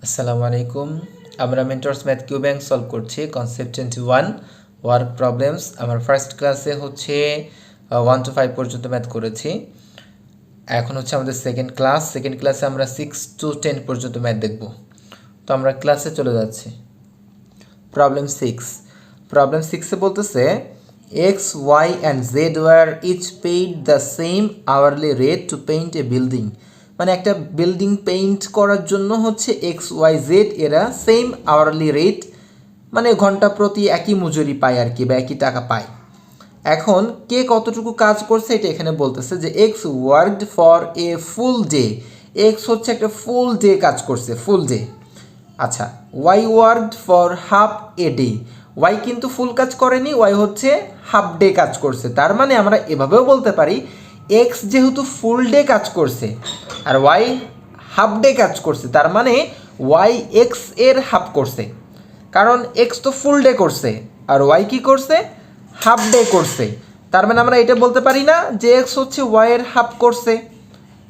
আসসালামু আলাইকুম। আমরা mentors math Q bank solve করছি কনসেপ্ট 21 ওয়ার্ক প্রবলেমস। আমার ফার্স্ট ক্লাসে হচ্ছে 1 to 5 পর্যন্ত ম্যাথ করেছি। এখন হচ্ছে আমাদের সেকেন্ড ক্লাসে আমরা 6 to 10 পর্যন্ত ম্যাথ দেখব। তো আমরা ক্লাসে চলে যাচ্ছি। প্রবলেম 6 বলতেছে x, y and z were each paid the same hourly rate to paint a building। মানে একটা বিল্ডিং পেইন্ট করার জন্য হচ্ছে এক্স ওয়াই জেড এরা সেম আওয়ারলি রেট, মানে ঘন্টা প্রতি একই মজুরি পায় আর কি, বা একই টাকা পায়। এখন কে কতটুকু কাজ করছে এটা এখানে বলতেছে যে X worked for a full day. X হচ্ছে একটা ফুল ডে কাজ করছে, ফুল ডে। আচ্ছা, Y worked for half a day. Y কিন্তু ফুল কাজ করেনি, ওয়াই হচ্ছে হাফ ডে কাজ করছে। তার মানে আমরা এভাবেও বলতে পারি এক্স যেহেতু ফুল ডে কাজ করছে আর ওয়াই হাফ ডে কাজ করছে, তার মানে ওয়াই এক্স এর হাফ করছে, কারণ এক্স তো ফুল ডে করছে আর ওয়াই কি করছে, হাফ ডে করছে। তার মানে আমরা এটা বলতে পারি না যে এক্স হচ্ছে ওয়াই এর হাফ করছে,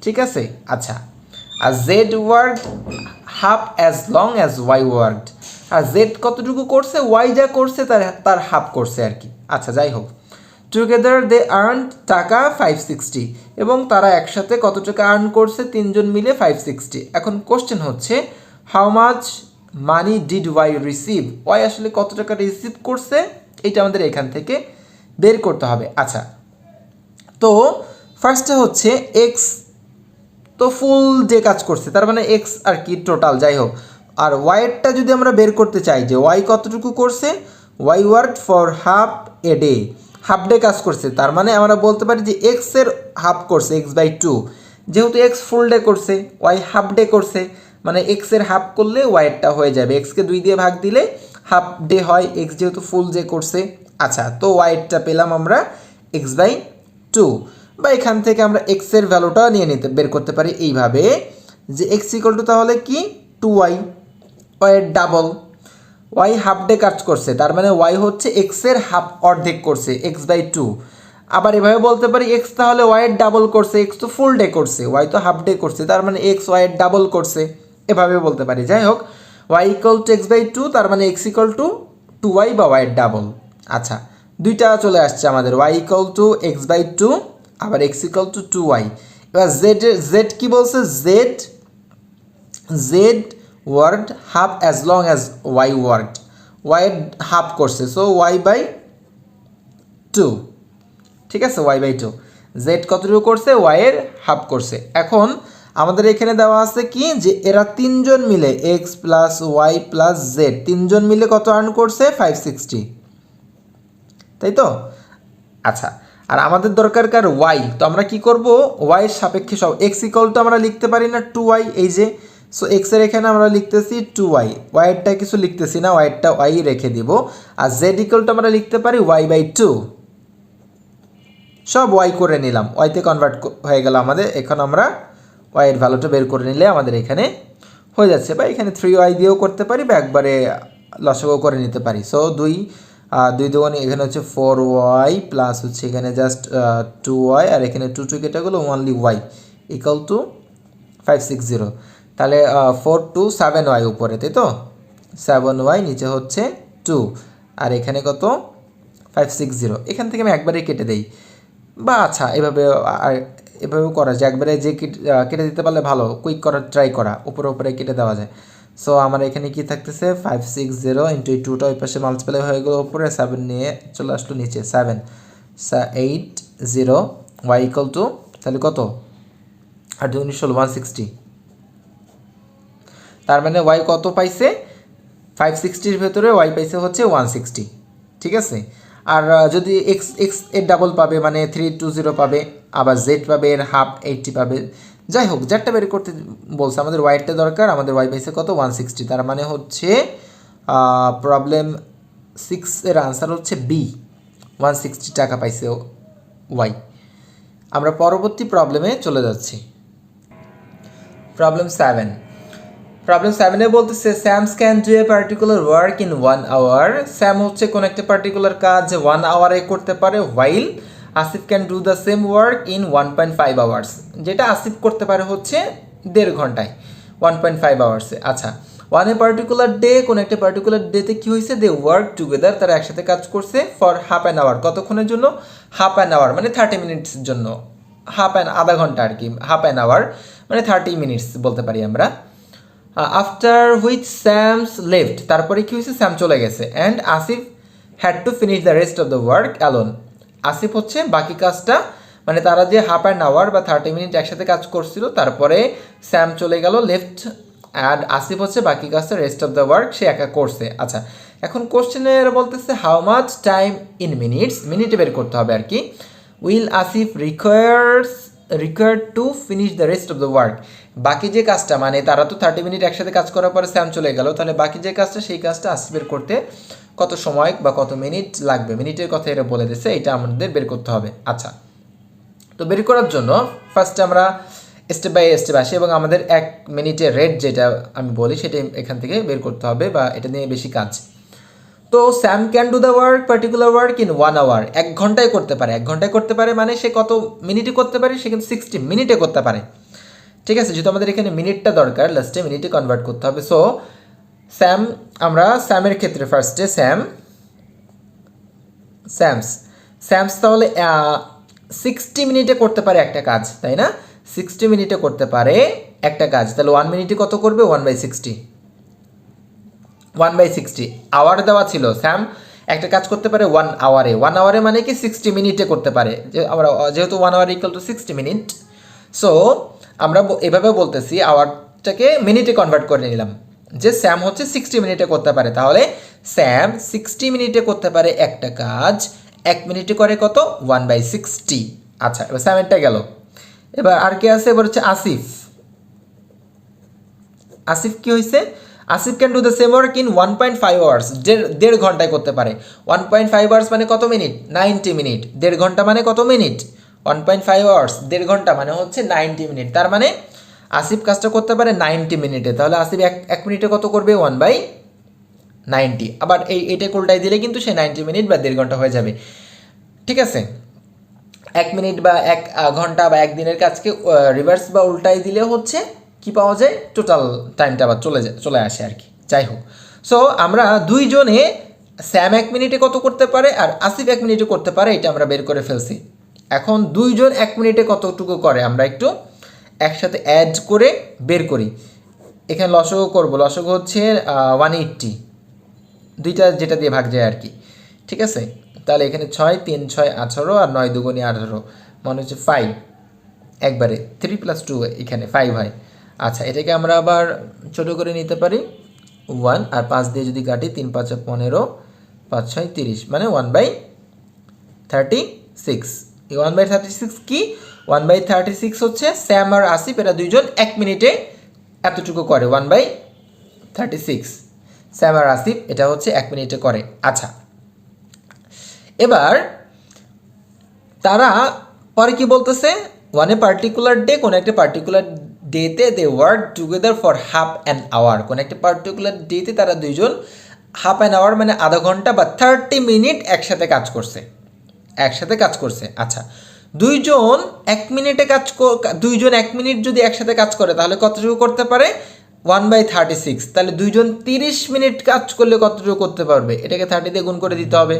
ঠিক আছে। আচ্ছা, আর Z work half as long as Y worked. আর জেড কতটুকু করছে, ওয়াই যা করছে তার হাফ করছে আর কি। আচ্ছা, যাই হোক, টুগেদার দে আর্ন টাকা 560, এবং তারা একসাথে কত টাকা আর্ন করছে, তিনজন মিলে 560। এখন কোশ্চেন হচ্ছে how much money did Y receive. Y আসলে কত টাকা রিসিভ করছে এটা আমাদের এখান থেকে বের করতে হবে। আচ্ছা, তো ফার্স্টে হচ্ছে এক্স তো ফুল ডে কাজ করছে, তার মানে এক্স আর কি টোটাল, যাই হোক। আর ওয়াইয়েরটা যদি আমরা বের করতে চাই যে ওয়াই কতটুকু করছে, Y work for half a day, half day কাজ করছে। তার মানে আমরা বলতে পারি যে এক্সের হাফ করছে x/2, যেহেতু এক্স ফুল ডে করছে ওয়াই হাফ ডে করছে, মানে এক্সের হাফ করলে ওয়াইয়েরটা হয়ে যাবে। এক্সকে 2 দিয়ে ভাগ দিলে হাফ ডে হয়, এক্স যেহেতু ফুল ডে করছে। আচ্ছা, তো ওয়াইয়েরটা পেলাম আমরা x/2, বা এখান থেকে আমরা এক্সের ভ্যালুটা নিয়ে বের করতে পারি এইভাবে যে এক্স ইকুয়াল টু তাহলে কি 2y, ওয়াইয়ের ডাবল। ওয়াই হাফ ডে কাজ করছে, তার মানে ওয়াই হচ্ছে এক্সের হাফ, অর্ধেক করছে x/2। আবার এভাবে বলতে পারি এক্স তাহলে ওয়াইয়ের ডাবল করছে, এক্স তো ফুল ডে করছে, ওয়াই তো হাফ ডে করছে, তার মানে এক্স ওয়াইয়ের ডাবল করছে, এভাবে বলতে পারি। যাই হোক, ওয়াই ইকুয়াল টু x/2, তার মানে এক্স ইকুয়াল টু 2y বা ওয়াইয়ের ডাবল। আচ্ছা, দুইটা চলে আসছে আমাদের, ওয়াই ইকুয়াল টু x/2 আবার এক্স ইকুয়াল টু 2y। এবার জেড কি বলছে, Z worked half as long as Y worked. Y half করছে, সো y/2, ঠিক আছে, y/2। জেড কতটুকু করছে, ওয়াইয়ের হাফ করছে। এখন আমাদের এখানে দেওয়া আছে কি যে এরা তিনজন মিলে X plus Y plus Z তিনজন মিলে কত আর্ন করছে, 560, তাই তো। আচ্ছা, আর আমাদের দরকার কার, ওয়াই। তো আমরা কি করব, ওয়াইয়ের সাপেক্ষে সব এক্স ইকুয়াল টু আমরা লিখতে পারি না 2y, এই যে, সো এক্সের এখানে আমরা লিখতেছি 2y, ওয়াইয়েরটা কিছু লিখতেছি না, ওয়াইয়েরটা ওয়াই রেখে দিব। আর জেড ইকুয়াল টু আমরা লিখতে পারি y/2, সব ওয়াই করে নিলাম, ওয়াইতে কনভার্ট হয়ে গেল আমাদের। এখন আমরা ওয়াইয়ের ভ্যালুটা বের করে নিলে আমাদের এখানে হয়ে যাচ্ছে, বা এখানে 3y দিয়েও করতে পারি, বা একবারে লসাগু করে নিতে পারি। সো 2 দুগুণে এখানে হচ্ছে 4y প্লাস হচ্ছে এখানে জাস্ট 2y, আর এখানে 2 কেটে গেলো, ওনলি y ইকুয়াল টু 560। তাহলে 4 2 7y উপরে, তাই তো, 7y, নিচে হচ্ছে 2, আর এখানে কত 560। এখান থেকে আমি একবারে কেটে দেই, বা আচ্ছা এভাবেও করা যায়, একবারে যে কেটে দিতে পারলে ভালো, কুইক করার ট্রাই করা, উপরে কেটে দেওয়া যায়। সো আমার এখানে কি থাকতেছে, 560 ইন্টু এই 2টা ওই পাশে মাল্টিপ্লাই হয়ে গেলো, উপরে 7 নিয়ে চলে আসলো নিচে, 780 ওয়াই ইকুয়াল টু তাহলে কত, 8 × 19 = 160। তার মানে ওয়াই কত পাইছে, 560-র ভেতরে ওয়াই পাইছে হচ্ছে 160, ঠিক আছে। আর যদি এক্স এর ডাবল পাবে মানে 320 পাবে, আবার জেড পাবে এর হাফ 80 পাবে। যাই হোক, যেটা বের করতে বলছে, আমাদের ওয়াইটা দরকার, আমাদের ওয়াই পাইছে কত 160। তার মানে হচ্ছে প্রবলেম 6 এর আনসার হচ্ছে বি, 160 টাকা পাইছে ওয়াই। আমরা পরবর্তী প্রবলেমে চলে যাচ্ছি। প্রবলেম 7-এ বলতেছে Sam's can do a particular work in 1 hour. Sam হচ্ছে কোন একটা পার্টিকুলার কাজ 1 আওয়ারে করতে পারে, while Asif can do the same work in 1.5 hours, যেটা আসিফ করতে পারে হচ্ছে 1.5 ঘন্টায়, 1.5 আওয়ার্সে। আচ্ছা, ওয়ান এ পার্টিকুলার ডে, কোনো একটা পার্টিকুলার ডেতে কী হয়েছে, দে ওয়ার্ক টুগেদার, তারা একসাথে কাজ করছে ফর হাফ অ্যান আওয়ার, কতক্ষণের জন্য, হাফ অ্যান আওয়ার মানে 30 মিনিটসের জন্য, আধা ঘন্টা আর কি, হাফ অ্যান আওয়ার মানে 30 মিনিটস বলতে পারি আমরা। আফটার হুইচ স্যামস লেফট, তারপরে কী হয়েছে, স্যাম চলে গেছে, and Asif had to finish the rest of the work alone, Asif হচ্ছে বাকি কাজটা, মানে তারা যে হাফ অ্যান আওয়ার বা 30 মিনিট একসাথে কাজ করছিল, তারপরে স্যাম চলে গেল লেফট, অ্যান্ড আসিফ হচ্ছে বাকি কাজটা, রেস্ট অফ দ্য ওয়ার্ক সে একা করছে। আচ্ছা, এখন কোশ্চেনের বলতেছে how much time in minutes, মিনিটে বের করতে হবে আর কি। Will Asif required to finish the rest of the work, বাকি যে কাজটা, মানে তারা তো 30 মিনিট একসাথে কাজ করার পরে স্যাম চলে গেল, তাহলে বাকি যে কাজটা সেই কাজটা আসিফের করতে কত সময় বা কত মিনিট লাগবে, মিনিটের কথা এরা বলে দিচ্ছে, এটা আমাদের বের করতে হবে। আচ্ছা, তো বের করার জন্য ফার্স্টে আমরা স্টেপ বাই স্টেপ আসি, এবং আমাদের 1 মিনিটের রেট যেটা আমি বলি সেটা এখান থেকে বের করতে হবে, বা এটা নিয়ে বেশি কাজ। তো Sam can do the work, particular work in 1 hour, 1 ঘন্টায় করতে পারে, 1 ঘন্টায় করতে পারে মানে সে কত মিনিটে করতে পারে, সে কিন্তু 60 মিনিটে করতে পারে। ঠিক আছে, যেহেতু আমাদের এখানে মিনিটটা দরকার, লাস্টে মিনিটে কনভার্ট করতে হবে। সো স্যাম, আমরা স্যামের ক্ষেত্রে ফার্স্টে স্যামস তাহলে 60 মিনিটে করতে পারে একটা কাজ, তাই না, 60 মিনিটে করতে পারে একটা কাজ, তাহলে 1 মিনিটে কত করবে, 1/60, 1/60 আওয়ার দেওয়া ছিল, স্যাম একটা কাজ করতে পারে 1 আওয়ারে, 1 আওয়ারে মানে কি 60 মিনিটে করতে পারে, যে আমরা যেহেতু 1 hour equal to 60 minute, so আমরা এভাবে বলতেছি, আওয়ারটাকে মিনিটে কনভার্ট করে নিলাম, যে স্যাম হচ্ছে 60 মিনিটে করতে পারে, তাহলে স্যাম 60 মিনিটে করতে পারে একটা কাজ, 1 মিনিটে করে কত, 1/60। আচ্ছা, এবার স্যামেরটা গেল, এবার আর কে আছে, এবার হচ্ছে আসিফ কি হয়েছে, Asif can do the same work in 1.5 hours, 1.5 ঘন্টায় করতে পারে, 1.5 আওয়ার্স মানে কত মিনিট, 90 মিনিট, 1.5 ঘন্টা মানে কত মিনিট, 1.5 আওয়ার্স 1.5 ঘন্টা মানে হচ্ছে 90 মিনিট, তার মানে আসিফ কাজটা করতে পারে 90 মিনিটে, তাহলে আসিফ 1 মিনিটে কত করবে, 1/90, আবার এইটা উল্টাই দিলে কিন্তু সে 90 মিনিট বা 1.5 ঘন্টা হয়ে যাবে। ঠিক আছে, 1 মিনিট বা 1 ঘন্টা বা 1 দিনের কাজকে রিভার্স বা উল্টাই দিলে হচ্ছে কি পাওয়া যায়, টোটাল টাইমটা আবার চলে আসে আর কি। যাই হোক, সো আমরা দুইজনে, স্যাম 1 মিনিটে কত করতে পারে আর আসিফ 1 মিনিটে করতে পারে, এটা আমরা বের করে ফেলছি। এখন দুইজন 1 মিনিটে কতটুকু করে আমরা একটু একসাথে অ্যাড করে বের করি। এখানে লসাগু করব, লসাগু হচ্ছে 180, দুইটা যেটা দিয়ে ভাগ যায় আর কি। ঠিক আছে, তাহলে এখানে 6 3 6 18 আর 9 2 18, মনে হচ্ছে 5, একবারে 3 + 2 এখানে 5 হয়। আচ্ছা, এটাকে আমরা আবার ছোটো করে নিতে পারি, 1 আর 5 দিয়ে যদি কাটি, 3 5 15, 5 6 30, মানে 1/36। এই 1/36 কি, 1/36 হচ্ছে স্যাম আর আসিফ, এরা দুইজন 1 মিনিটে এতটুকু করে, 1/36 স্যাম আর আসিফ এটা হচ্ছে 1 মিনিটে করে। আচ্ছা, এবার তারা পরে কি বলতেছে, ওয়ান এ পার্টিকুলার ডে, কোনো একটা পার্টিকুলার ডেতে they work together for half an hour, কোনো একটা পার্টিকুলার ডেতে তারা দুইজন হাফ অ্যান আওয়ার মানে আধা ঘন্টা বা 30 মিনিট একসাথে কাজ করছে। আচ্ছা, দুইজন 1 মিনিটে দুইজন 1 মিনিট যদি একসাথে কাজ করে তাহলে কতটুকু করতে পারে, 1/36, তাহলে দুইজন 30 মিনিট কাজ করলে কতটুকু করতে পারবে, এটাকে 30 দিয়ে গুণ করে দিতে হবে।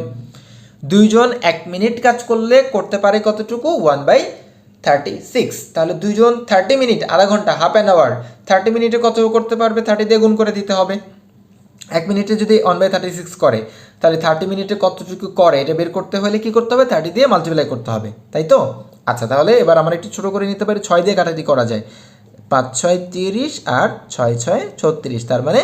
দুইজন 1 মিনিট কাজ করলে করতে পারে কতটুকু, 1/36, তাহলে দুইজন 30 মিনিট, আধা ঘন্টা, হাফ অ্যান আওয়ার, 30 মিনিটে কতটুকু করতে পারবে, 30 দিয়ে গুণ করে দিতে হবে। 1 মিনিটে যদি 1/36 করে, তাহলে 30 মিনিটে কতটুকু করে এটা বের করতে হলে কি করতে হবে, 30 দিয়ে মাল্টিপ্লাই করতে হবে, তাই তো। আচ্ছা, তাহলে এবার আমরা একটু ছোটো করে নিতে পারি, 6 দিয়ে কাটাকাটি করা যায়, 5 6 30 আর 6 6 36, তার মানে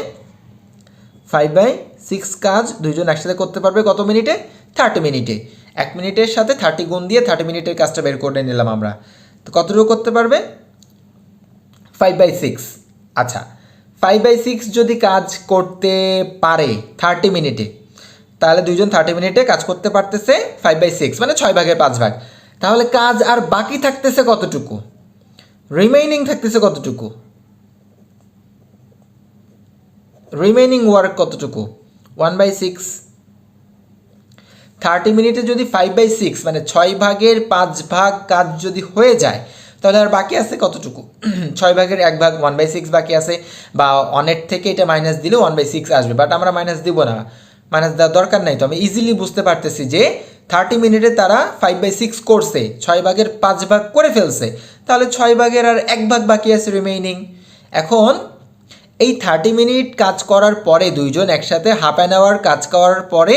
5/6 কাজ দুইজন একসাথে করতে পারবে কত মিনিটে, 30 মিনিটে। 1 মিনিটের সাথে 30 গুণ দিয়ে 30 মিনিটের কাজটা বের করে নিলাম আমরা, তো কতটুকু করতে পারবে, 5/6। আচ্ছা, 5/6 যদি কাজ করতে পারে 30 মিনিটে, তাহলে দুইজন 30 মিনিটে কাজ করতে পারতেছে 5/6 মানে 6/5, তাহলে কাজ আর বাকি থাকতেছে কতটুকু, রিমেইনিং থাকতেছে কতটুকু, রিমেইনিং ওয়ার্ক কতটুকু, 1/6। 30 মিনিটে যদি 5/6 মানে 6/5 কাজ যদি হয়ে যায়, তাহলে আর বাকি আছে কতটুকু 6/1 1/6 বাকি আছে, বা 1 থেকে এটা মাইনাস দিলেও 1/6 আসবে, বাট আমরা মাইনাস দিব না, মাইনাস দেওয়ার দরকার নাই। তো আমি ইজিলি বুঝতে পারতেছি যে 30 মিনিটে তারা 5/6 করছে, 6/5 করে ফেলছে, তাহলে 6/1 বাকি আছে রিমেইনিং। এখন এই 30 মিনিট কাজ করার পরে দুইজন একসাথে হাফ অ্যান আওয়ার কাজ করার পরে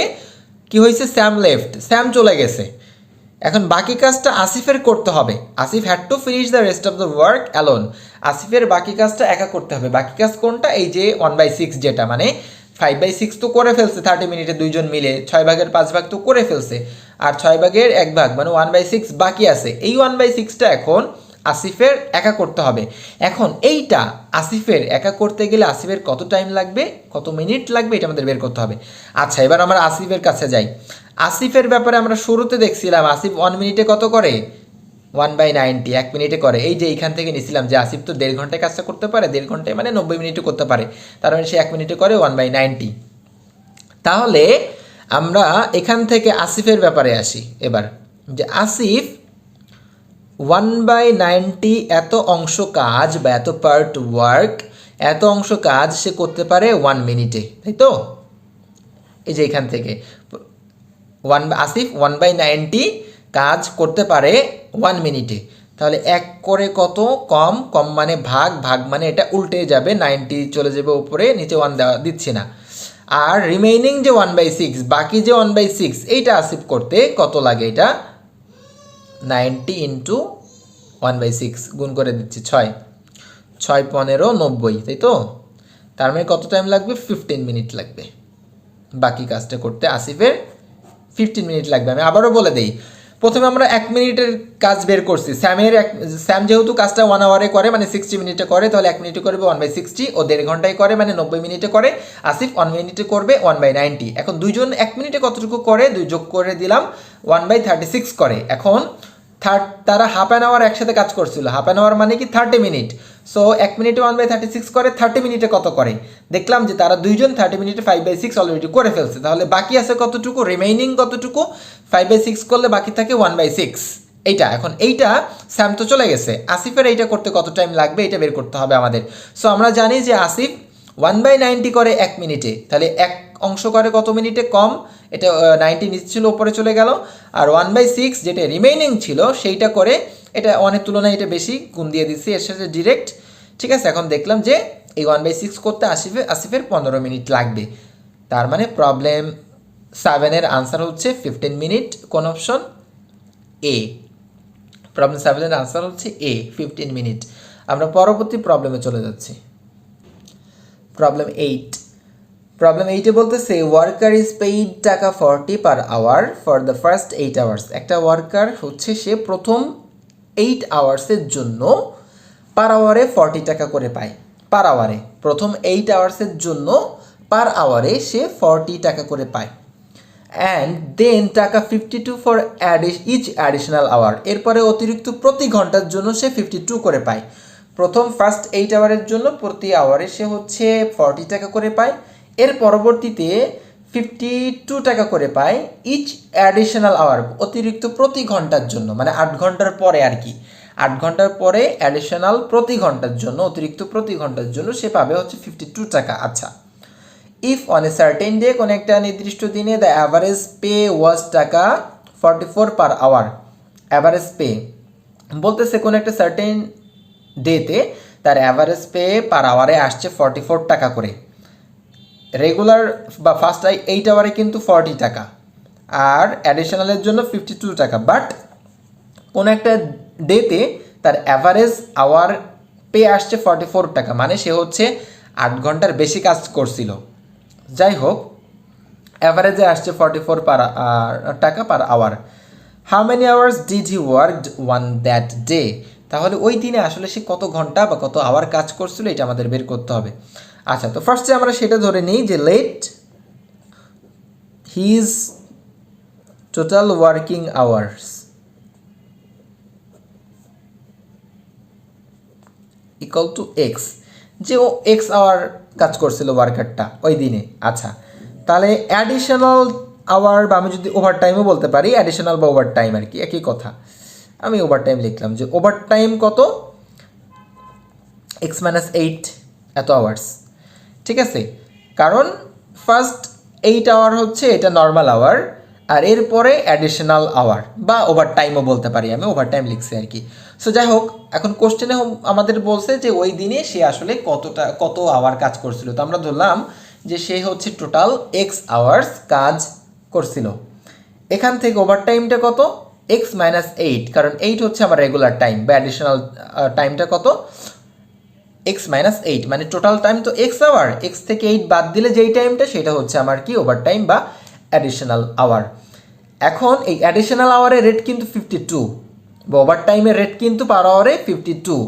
কি হয়েছে, স্যাম চলে গেছে। এখন বাকি কাজটা আসিফের করতে হবে। Asif had to finish the rest of the work alone. আসিফের বাকি কাজটা একা করতে হবে। বাকি কাজ কোনটা, এই যে 1/6, যেটা মানে 5/6 তো করে ফেলছে 30 মিনিটে দুইজন মিলে, 6/5 তো করে ফেলছে, আর 6/1 মানে 1/6 বাকি আছে। এই 1/6টা এখন আসিফের একা করতে হবে। এখন এইটা আসিফের একা করতে গেলে আসিফের কত টাইম লাগবে, কত মিনিট লাগবে, এটা আমাদের বের করতে হবে। আচ্ছা, এবার আমরা আসিফের কাছে যাই। আসিফের ব্যাপারে আমরা শুরুতে দেখছিলাম আসিফ 1 মিনিটে কত করে, 1/90, 1 মিনিটে করে। এই যে এইখান থেকে নিছিলাম যে আসিফ তো 1.5 ঘন্টায় কাজটা করতে পারে, 1.5 ঘন্টায় মানে 90 মিনিটে করতে পারে, তার মানে সে 1 মিনিটে করে 1/90। তাহলে আমরা এখান থেকে আসিফের ব্যাপারে আসি এবার, যে আসিফ 1/90 এত অংশ কাজ বা এত পার্ট ওয়ার্ক, এত অংশ কাজ সে করতে পারে 1 মিনিটে, তাই তো? এই যে এখান থেকে আসিফ 1/90 কাজ করতে পারে 1 মিনিটে। তাহলে 1 করে কত, কম মানে ভাগ মানে এটা উল্টে যাবে, 90 চলে যাবে উপরে, নিচে 1 দিচ্ছি না। আর রিমেইনিং যে 1/6, বাকি যে 1/6, এইটা আসিফ করতে কত লাগে, এটা 90 ইন্টু 1/6 গুণ করে দিচ্ছি 6, 6 15 90, তাই তো? তার মানে কত টাইম লাগবে, 15 মিনিট লাগবে বাকি কাজটা করতে। আসিফের 15 মিনিট লাগবে। আমি আবারও বলে দিই, প্রথমে আমরা 1 মিনিটের কাজ বের করছি। স্যাম যেহেতু কাজটা 1 আওয়ারে করে মানে 60 মিনিটে করে, তাহলে 1 মিনিটে করবে 1/60, ও 1.5 ঘন্টায় করে মানে 90 মিনিটে করে। আসিফ 1 মিনিটে করবে 1/90। এখন দুইজন 1 মিনিটে কতটুকু করে, যোগ করে দিলাম 1/36 করে। এখন তারা হাফ অ্যান আওয়ার একসাথে কাজ করছিল, হাফ অ্যান আওয়ার মানে কি 30 মিনিট। সো 1 মিনিটে 1/36 করে, 30 মিনিটে কত করে, দেখলাম যে তারা দুইজন 30 মিনিটে 5/6 অলরেডি করে ফেলছে। তাহলে বাকি আছে কতটুকু, রিমেইনিং কতটুকু, 5/6 করলে বাকি থাকে 1/6, এইটা। এখন এইটা স্যাম তো চলে গেছে, আসিফের এইটা করতে কত টাইম লাগবে এটা বের করতে হবে আমাদের। সো আমরা জানি যে আসিফ 1/90 করে 1 মিনিটে, তাহলে 1 অংশ করে কত মিনিটে, কম, এটা 90 নিচে ছিল উপরে চলে গেল, আর 1/6 যেটা রিমেইনিং ছিল সেইটা করে, এটা অনেক তুলনায় এটা বেশি, গুণ দিয়ে দিচ্ছি এর সাথে ডিরেক্ট, ঠিক আছে। এখন দেখলাম যে এই 1/6 করতে আসিফের 15 মিনিট লাগবে। তার মানে প্রবলেম 7-এর আনসার হচ্ছে 15 মিনিট। কোন অপশন, এ। প্রবলেম 7-এর আনসার হচ্ছে এ, 15 মিনিট। আমরা পরবর্তী প্রবলেমে চলে যাচ্ছি। প্রবলেম 8 বলতেছে ওয়ার্কার ইজ পেইড টাকা 40 per hour for the first 8 hours. একটা ওয়ার্কার হচ্ছে সে প্রথম 8 আওয়ার্সের জন্য পার আওয়ারে 40 টাকা করে পায়। পার আওয়ারে প্রথম 8 আওয়ার্সের জন্য পার আওয়ারে সে 40 টাকা করে পায়। অ্যান্ড দেন টাকা 52 ফর ইচ অ্যাডিশনাল আওয়ার। এরপরে অতিরিক্ত প্রতি ঘন্টার জন্য সে 52 করে পায়। প্রথম ফার্স্ট 8 আওয়ারের জন্য প্রতি আওয়ারে সে হচ্ছে 40 টাকা করে পায়। এর পরবর্তীতে 52 টাকা করে পায় ইচ অ্যাডিশনাল আওয়ার, অতিরিক্ত প্রতি ঘন্টার জন্য, মানে 8 ঘন্টার পরে আর কি, 8 ঘন্টার পরে অ্যাডিশনাল প্রতি ঘন্টার জন্য, অতিরিক্ত প্রতি ঘন্টার জন্য সে পাবে হচ্ছে 52 টাকা। আচ্ছা, if on a certain day, কোনো একটা নির্দিষ্ট দিনে দ্য অ্যাভারেজ পে ওয়াজ টাকা 44 পার আওয়ার। অ্যাভারেজ পে বলতেছে কোনো একটা সার্টেন ডেতে তার অ্যাভারেজ পে পার আওয়ারে আসছে 44 টাকা করে। রেগুলার বা ফার্স্ট 8 আওয়ারে কিন্তু 40 টাকা, আর অ্যাডিশনালের জন্য 52 টাকা। বাট কোনো একটা ডেতে তার অ্যাভারেজ আওয়ার পে আসছে 44 টাকা, মানে সে হচ্ছে 8 ঘন্টার বেশি কাজ করছিল। যাই হোক, অ্যাভারেজে আসছে 44 টাকা per hour. How many hours did he worked one that day. তাহলে ওই দিনে আসলে সে কত ঘন্টা বা কত আওয়ার কাজ করছিল, এটা আমাদের বের করতে হবে। আচ্ছা, তো ফার্স্টে আমরা সেটা ধরে নিই যে let his total working hours equal to X, যে ও এক্স আওয়ার কাজ করছিল ওয়ার্কারটা ওই দিনে। আচ্ছা, তাহলে অ্যাডিশনাল আওয়ার, বা আমি যদি ওভার টাইমও বলতে পারি, অ্যাডিশনাল বা ওভার টাইম আর কি একই কথা। আমি ওভারটাইম লিখলাম যে ওভারটাইম কত, x মাইনাস 8 এত আওয়ার্স। ঠিক আছে, কারণ ফার্স্ট 8 আওয়ার হচ্ছে এটা নর্মাল আওয়ার, আর এরপরে অ্যাডিশনাল আওয়ার বা ওভারটাইমও বলতে পারি, আমি ওভারটাইম লিখছি আর কি। সো যাই হোক, এখন কোশ্চেনে আমাদের বলছে যে ওই দিনে সে আসলে কত আওয়ার কাজ করছিল। তো আমরা ধরলাম যে সে হচ্ছে টোটাল এক্স আওয়ার্স কাজ করছিল। এখান থেকে ওভারটাইমটা কত, এক্স মাইনাস 8, কারণ 8 হচ্ছে আমার রেগুলার টাইম বা অ্যাডিশনাল টাইমটা কত, এক্স মাইনাস 8, মানে টোটাল টাইম তো এক্স আওয়ার, এক্স থেকে 8 বাদ দিলে যেই টাইমটা সেটা হচ্ছে আমার কি ওভারটাইম বা অ্যাডিশনাল আওয়ার। এখন এই অ্যাডিশনাল আওয়ারের রেট কিন্তু 52 বা ওভারটাইমের রেট কিন্তু পার আওয়ারে 52,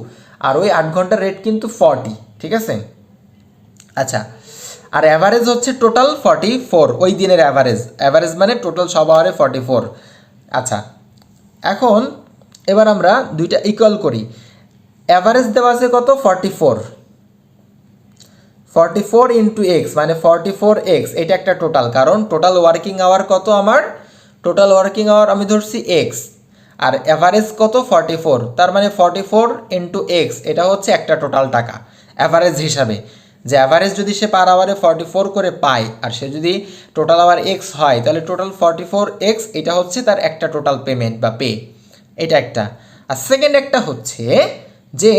আর ওই 8 ঘন্টার রেট কিন্তু 40। ঠিক আছে, আচ্ছা, আর অ্যাভারেজ হচ্ছে টোটাল 44, ওই দিনের অ্যাভারেজ মানে টোটাল সব আওয়ারে 44। আচ্ছা, এখন এবার আমরা দুইটা ইকুয়াল করি। অ্যাভারেজ দেওয়া আছে কত, 44 ইন্টু এক্স মানে 44x, এটা একটা টোটাল, কারণ টোটাল ওয়ার্কিং আওয়ার কত আমার, টোটাল ওয়ার্কিং আওয়ার আমি ধরছি এক্স, আর অ্যাভারেজ কত 44, তার মানে 44 ইন্টু এক্স, এটা হচ্ছে একটা টোটাল টাকা অ্যাভারেজ হিসাবে। যে অ্যাভারেজ যদি সে পার আওয়ারে 44 করে পায়, আর সে যদি টোটাল আওয়ার এক্স হয়, তাহলে টোটাল 44x, এটা হচ্ছে তার একটা টোটাল পেমেন্ট বা পে, এটা একটা। আর সেকেন্ড একটা হচ্ছে যে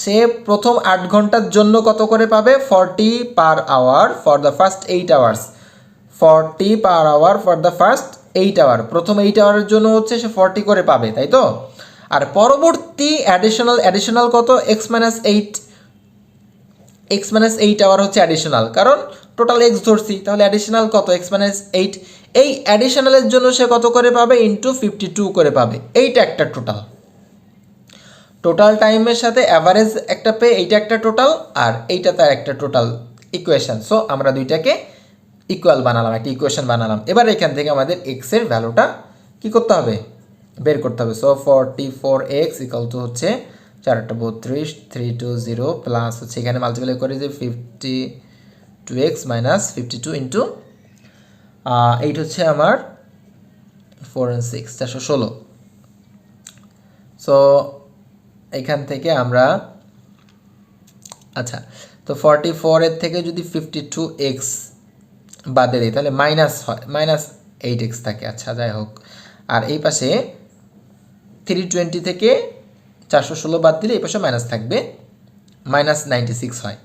সে প্রথম 8 ঘন্টার জন্য কত করে পাবে, 40 per hour for the first 8 hours, 40 per hour for the first 8 hour, প্রথম 8 আওয়ারের জন্য হচ্ছে সে 40 করে পাবে, তাই তো। আর পরবর্তী অ্যাডিশনাল কত, এক্স মাইনাস 8 আওয়ার হচ্ছে অ্যাডিশনাল, কারণ টোটাল এক্স ধরছি, তাহলে অ্যাডিশনাল কত, এক্স মাইনাস 8, এই অ্যাডিশনালের জন্য সে কত করে পাবে, ইন্টু 52 করে পাবে, এইটা একটা টোটাল টাইমের সাথে অ্যাভারেজ একটা পে, এইটা একটা টোটাল, আর এইটা তার একটা টোটাল ইকুয়েশন। সো আমরা দুইটাকে ইকুয়াল বানালাম, একটা ইকুয়েশন বানালাম। এবার এখান থেকে আমাদের এক্সের ভ্যালুটা কি করতে হবে, বের করতে হবে। সো 44x ইকুয়াল টু হচ্ছে 432 320 প্লাস হচ্ছে এখানে মাল্টিপ্লাই করে যে 52x মাইনাস 52 ইন্টু 8 হচ্ছে আমার 4 and 6 416। সো এখান থেকে আমরা, আচ্ছা, তো 44 থেকে যদি 52x বাদে দিই তাহলে মাইনাস হয়, মাইনাস 8x থাকে। আচ্ছা, যাই হোক, আর এই পাশে 320 থেকে 416 বাদ দিলে এই পাশে মাইনাস থাকবে, মাইনাস 96 হয়।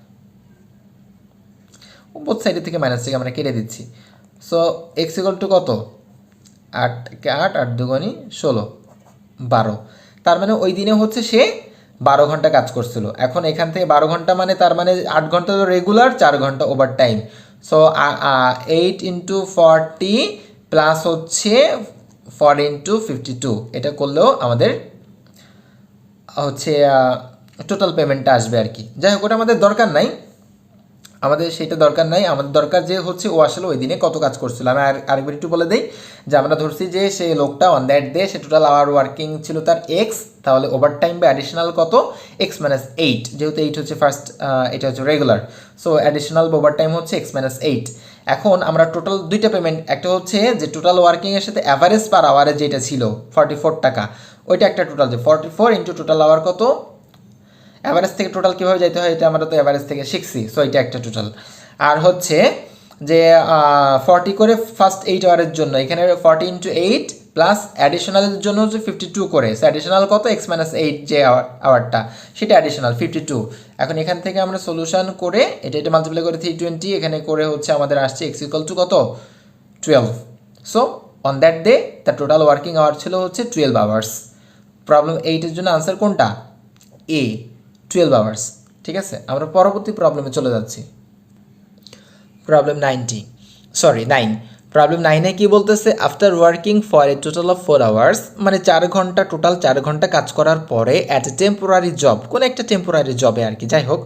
বোথ সাইডের থেকে মাইনাস থেকে আমরা কেটে দিচ্ছি। সো এক্স ইকুয়াল টু কত, 8 কে 8, 8 দুগুণী 16, 12, তার মানে ওই দিনে হচ্ছে সে 12 ঘন্টা কাজ করছিল। এখন এখান থেকে 12 ঘন্টা মানে তার মানে 8 ঘন্টা তো রেগুলার, 4 ঘন্টা over time. So 8 into 40 plus হচ্ছে 4 ইন্টু 52, এটা করলেও আমাদের হচ্ছে টোটাল পেমেন্টটা আসবে আর কি। যাই হোক, ওটা আমাদের দরকার নাই, আমাদের সেটা দরকার নাই, আমাদের দরকার যে হচ্ছে ও আসলে ওই দিনে কত কাজ করছিল। আমি আরেকবার একটু বলে দিই যে আমরা ধরছি যে সে লোকটা অন দ্যাট ডে সে টোটাল আওয়ার ওয়ার্কিং ছিল তার এক্স, তাহলে ওভার টাইম বা অ্যাডিশনাল কত, এক্স মাইনাস 8, যেহেতু 8 হচ্ছে ফার্স্ট, এটা হচ্ছে রেগুলার, সো অ্যাডিশনাল বা ওভার টাইম হচ্ছে এক্স মাইনাস 8। এখন আমরা টোটাল দুইটা পেমেন্ট, একটা হচ্ছে যে টোটাল ওয়ার্কিংয়ের সাথে অ্যাভারেজ পার আওয়ারে যেটা ছিল 44 টাকা, ওইটা একটা টোটাল, যে 44 ইন্টু টোটাল আওয়ার কত, অ্যাভারেজ থেকে টোটাল কীভাবে যাইতে হয় এটা আমরা তো অ্যাভারেজ থেকে শিখছি। সো এটা একটা টোটাল। আর হচ্ছে যে 40 করে ফার্স্ট 8 আওয়ারের জন্য, এখানে 40 ইন্টু 8 প্লাস অ্যাডিশনালের জন্য হচ্ছে 52 করে, সো অ্যাডিশনাল কত, এক্স মাইনাস 8 যে আওয়ারটা সেটা অ্যাডিশনাল 52। এখন এখান থেকে আমরা সলিউশন করে এটা মাল্টিপ্লাই করে 320, এখানে করে হচ্ছে আমাদের আসছে এক্স ইকুয়াল টু কত, 12। সো অন দ্যাট ডে তার টোটাল ওয়ার্কিং আওয়ার ছিল হচ্ছে 12 আওয়ার্স। প্রবলেম 8-এর জন্য আনসার কোনটা, এ, 12 আওয়ার্স। ঠিক আছে, আমরা পরবর্তী প্রবলেমে চলে যাচ্ছি। প্রবলেম 9। প্রবলেম 9-এ কি বলতেছে, after working for a total of 4 hours, মানে 4 ঘন্টা, টোটাল 4 ঘন্টা কাজ করার পরে অ্যাট এ টেম্পোরারি জব, কোনো একটা টেম্পোরারি জবে আর কি, যাই হোক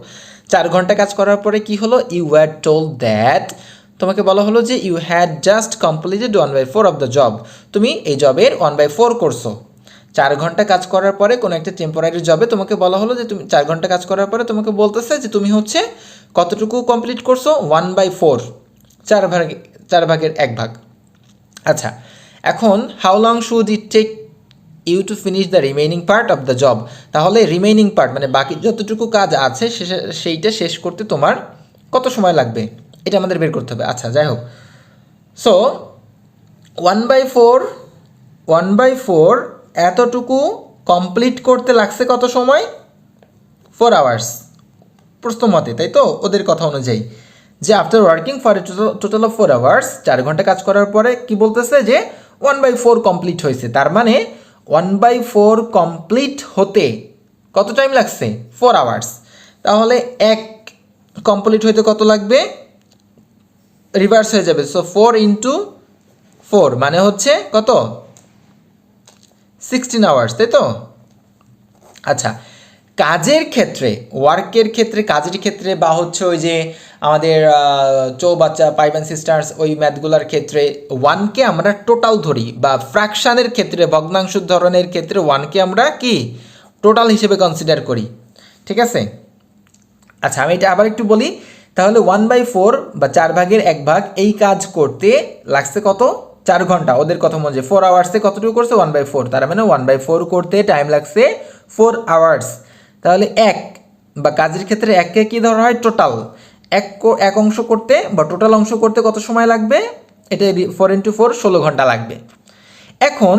4 ঘন্টা কাজ করার পরে কি হলো, ইউ ওয়্যার টোল্ড দ্যাট, তোমাকে বলা হলো যে you had just completed 1/4 of the job, তুমি এই জবের 1/4 করছো। 4 ঘন্টা কাজ করার পরে কোনো একটা টেম্পোরারি জবে তোমাকে বলা হলো যে তুমি 4 ঘন্টা কাজ করার পরে তোমাকে বলতেছে যে তুমি হচ্ছে কতটুকু কমপ্লিট করছো, 1/4, 4 ভাগের 1 ভাগ। আচ্ছা, এখন how long should it take you to finish the remaining part of the job. তাহলে রিমেইনিং পার্ট মানে বাকি যতটুকু কাজ আছে সেইটা শেষ করতে তোমার কত সময় লাগবে এটা আমাদের বের করতে হবে। আচ্ছা যাই হোক, সো 1/4 এতটুকু কমপ্লিট করতে লাগছে কত সময়? 4 আওয়ার্স প্রশ্ন মতে, তাই তো ওদের কথা অনুযায়ী যে after working for a total of 4 hours, 4 ঘন্টা কাজ করার পরে কি বলতেছে যে 1/4 কমপ্লিট হয়েছে। তার মানে 1/4 কমপ্লিট হতে কত টাইম লাগছে? 4 আওয়ার্স। তাহলে 1 কমপ্লিট হইতে কত লাগবে? রিভার্স হয়ে যাবে, সো 4 × 4 মানে হচ্ছে কত? 16 আওয়ার্স, তাই তো? আচ্ছা, কাজের ক্ষেত্রে, ওয়ার্কের ক্ষেত্রে, কাজের ক্ষেত্রে বা হচ্ছে ওই যে আমাদের চৌবাচ্চা, পাইপ অ্যান্ড সিস্টার্স, ওই ম্যাথগুলোর ক্ষেত্রে 1কে আমরা টোটাল ধরি, বা ফ্র্যাকশানের ক্ষেত্রে, ভগ্নাংশ ধরনের ক্ষেত্রে 1কে আমরা কি টোটাল হিসেবে কনসিডার করি, ঠিক আছে? আচ্ছা, আমি এটা আবার একটু বলি। তাহলে 1/4 বা 1/4 এই কাজ করতে লাগছে কত? 4 ঘন্টা। ওদের কথা মনে যে 4 আওয়ার্সে কতটুকু করছে? 1/4। তার মানে 1/4 করতে টাইম লাগছে 4 আওয়ার্স। তাহলে বা কাজের ক্ষেত্রে 1কে কী ধরা হয়? টোটাল। এক অংশ করতে বা টোটাল অংশ করতে কত সময় লাগবে? এটা 4 × 4 16 ঘন্টা লাগবে। এখন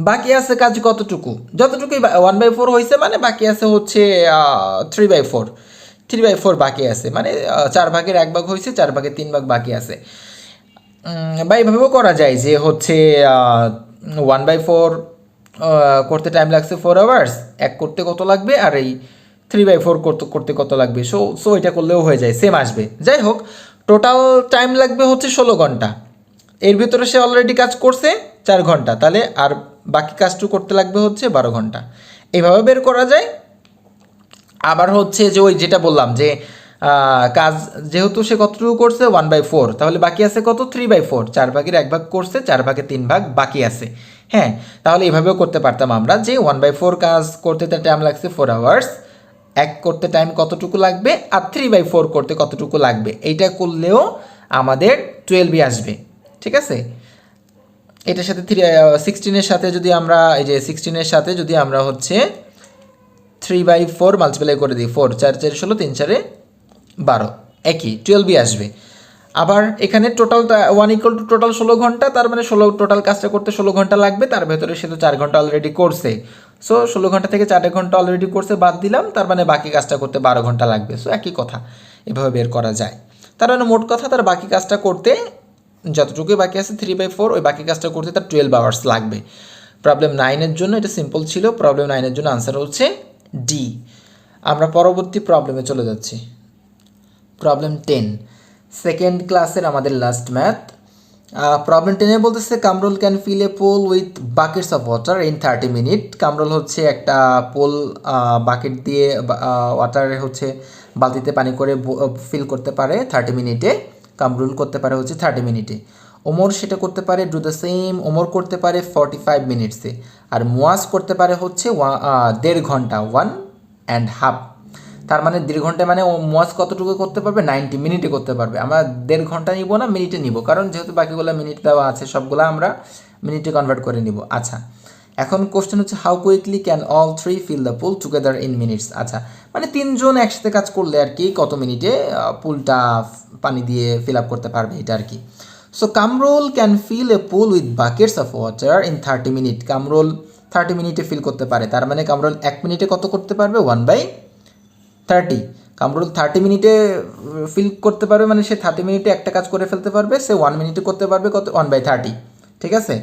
বাকি আছে কাজ কতটুকু? যতটুকুই 1/4 হয়েছে মানে বাকি আছে হচ্ছে 3/4 বাকি আছে, মানে 4/1 হয়েছে, 4/3 বাকি আছে। বা এইভাবেও করা যায় যে হচ্ছে 1/4 করতে টাইম লাগছে 4 আওয়ার্স, 1 করতে কত লাগবে, আর এই 3/4 করতে কত লাগবে। সো এটা করলেও হয়ে যায়, সেম আসবে। যাই হোক, টোটাল টাইম লাগবে হচ্ছে 16 ঘন্টা। এর ভিতরে সে অলরেডি কাজ করছে 4 ঘন্টা, তাহলে আর বাকি কাজটু করতে লাগবে হচ্ছে 12 ঘন্টা। এইভাবে বের করা যায়। আবার হচ্ছে যে ওই যেটা বললাম যে কাজ যেহেতু সে কতটুকু করছে 1/4, তাহলে বাকি আছে কত? 3/4। 4/1 করছে, 4/3 বাকি আছে। হ্যাঁ, তাহলে এভাবেও করতে পারতাম আমরা যে 1/4 কাজ করতে তার টাইম লাগছে 4 আওয়ার্স, 1 করতে টাইম কতটুকু লাগবে, আর 3/4 করতে কতটুকু লাগবে। এইটা করলেও আমাদের 12ই আসবে, ঠিক আছে? এটার সাথে 16-এর সাথে যদি আমরা এই যে 16-এর সাথে যদি আমরা হচ্ছে 3/4 মাল্টিপ্লাই করে দিই, 4 4 4 16, 3 4 12, একই 12ই আসবে। আবার এখানে টোটালটা 1 = টোটাল 16 ঘন্টা, তার মানে 16 টোটাল কাজটা করতে 16 ঘন্টা লাগবে। তার ভেতরে সে তো 4 ঘন্টা অলরেডি করছে, সো 16 ঘন্টা থেকে 4 ঘন্টা অলরেডি করছে বাদ দিলাম, তার মানে বাকি কাজটা করতে 12 ঘন্টা লাগবে। সো একই কথা, এভাবে বের করা যায়। তার মানে মোট কথা তার বাকি কাজটা করতে যতটুকুই বাকি আছে 3/4, ওই বাকি কাজটা করতে তার 12 আওয়ার্স লাগবে। প্রবলেম 9-এর জন্য এটা সিম্পল ছিল। প্রবলেম 9-এর জন্য আনসার হচ্ছে ডি। আমরা পরবর্তী প্রবলেমে চলে যাচ্ছি। প্রবলেম 10, সেকেন্ড ক্লাসের আমাদের লাস্ট ম্যাথ। প্রবলেম 10-এ বলতেছে Kamrul can fill a pole with buckets of water in 30 minute. Kamrul হচ্ছে একটা পোল বাকেট দিয়ে ওয়াটারে হচ্ছে বালতিতে পানি করে ফিল করতে পারে 30 মিনিটে। কামরুল করতে পারে হচ্ছে 30 মিনিটে। ওমর সেটা করতে পারে ডু দ্য সেম, ওমর করতে পারে 45 মিনিটসে। আর মুয়াজ করতে পারে হচ্ছে 1.5 ঘন্টা, 1.5। তার মানে 1.5 ঘন্টা মানে ও মুয়াজ কতটুকু করতে পারবে? 90 মিনিটে করতে পারবে। আমরা 1.5 ঘন্টা নিব না, মিনিটে নিব, কারণ যেহেতু বাকিগুলো মিনিট দেওয়া আছে সবগুলো আমরা মিনিটে কনভার্ট করে নিব। আচ্ছা, এখন কোশ্চেন হচ্ছে how quickly can all 3 fill the pool together in minutes. আচ্ছা, মানে 3 জন একসাথে কাজ করলে আর কি কত মিনিটে পুলটা পানি দিয়ে ফিল আপ করতে পারবে, এটা আর কি। So Kamrul can fill a pool with buckets of water in 30 minute. Kamrul 30 মিনিটে ফিল করতে পারে, তার মানে কামরুল 1 মিনিটে কত করতে পারবে? 1/30। কামরুল 30 মিনিটে ফিল করতে পারবে, মানে সে 30 মিনিটে একটা কাজ করে ফেলতে পারবে। সে 1 মিনিটে করতে পারবে কত? 1/30, ঠিক আছে?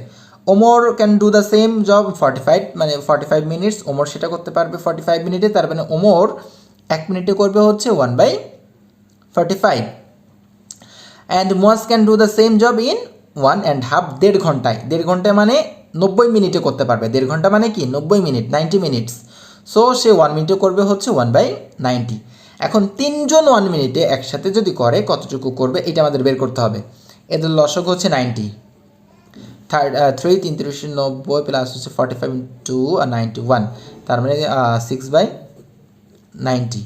Omar can do the same job 45, মানে 45 মিনিটস। ওমর সেটা করতে পারবে 45 মিনিটে, তার মানে ওমর 1 মিনিটে করবে হচ্ছে 1/45। And Muaz can do the same job in 1.5, 1.5 ঘন্টায়। 1.5 ঘন্টায় মানে 90 মিনিটে করতে পারবে। 1.5 ঘন্টা মানে কি? 90 মিনিট, 90 মিনিটস। সো সে 1 মিনিটে করবে হচ্ছে 1/90। এখন 3 জন 1 মিনিটে একসাথে যদি করে কতটুকু করবে এটা আমাদের বের করতে হবে। এদের লসক হচ্ছে 90। 3 3 90 প্লাস হচ্ছে 45 ইন্টু 91, তার মানে 6/90,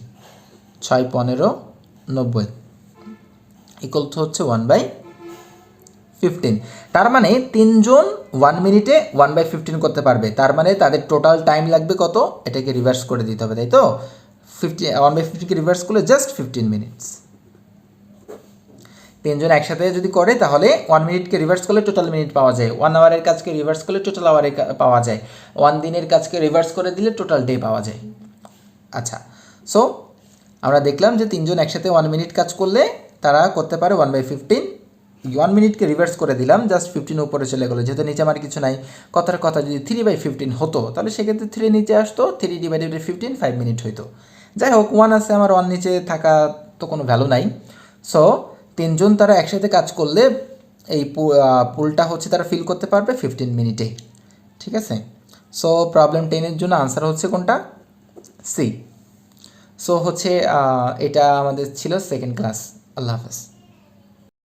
6 15 90 ইকুয়াল টু হচ্ছে 1/50। 15। তার মানে 3 জন 1 মিনিটে 1/15 করতে পারবে, তার মানে তাদের টোটাল টাইম লাগবে কত, এটাকে রিভার্স করে দিতে হবে, তাই তো 1/15কে রিভার্স করলে জাস্ট 15 মিনিটস। 3 জন একসাথে যদি করে তাহলে 1 মিনিটকে রিভার্স করলে টোটাল মিনিট পাওয়া যায়, 1 আওয়ারের কাজকে রিভার্স করলে টোটাল আওয়ারে পাওয়া যায়, 1 দিনের কাজকে রিভার্স করে দিলে টোটাল ডে পাওয়া যায়। আচ্ছা, সো আমরা দেখলাম যে 3 জন একসাথে 1 মিনিট কাজ করলে তারা করতে পারে 1/15। 1 মিনিটকে রিভার্স করে দিলাম, জাস্ট 15 উপরে চলে গেলো, যেহেতু নিচে আমার কিছু নাই। কথার কথা যদি 3/15 হতো তাহলে সেক্ষেত্রে 3 নিচে আসতো, 3/15 5 মিনিট হইতো। যাই হোক, 1 আছে আমার, 1 নিচে থাকা তো কোনো ভ্যালু নাই। সো 3 জন তারা একসাথে কাজ করলে এই পুলটা হচ্ছে তারা ফিল করতে পারবে 15 মিনিটে। ঠিক আছে, সো প্রবলেম 10-এর জন্য আনসার হচ্ছে কোনটা, সি। সো হচ্ছে এটা আমাদের ছিল সেকেন্ড ক্লাস। আল্লাহ হাফেজ।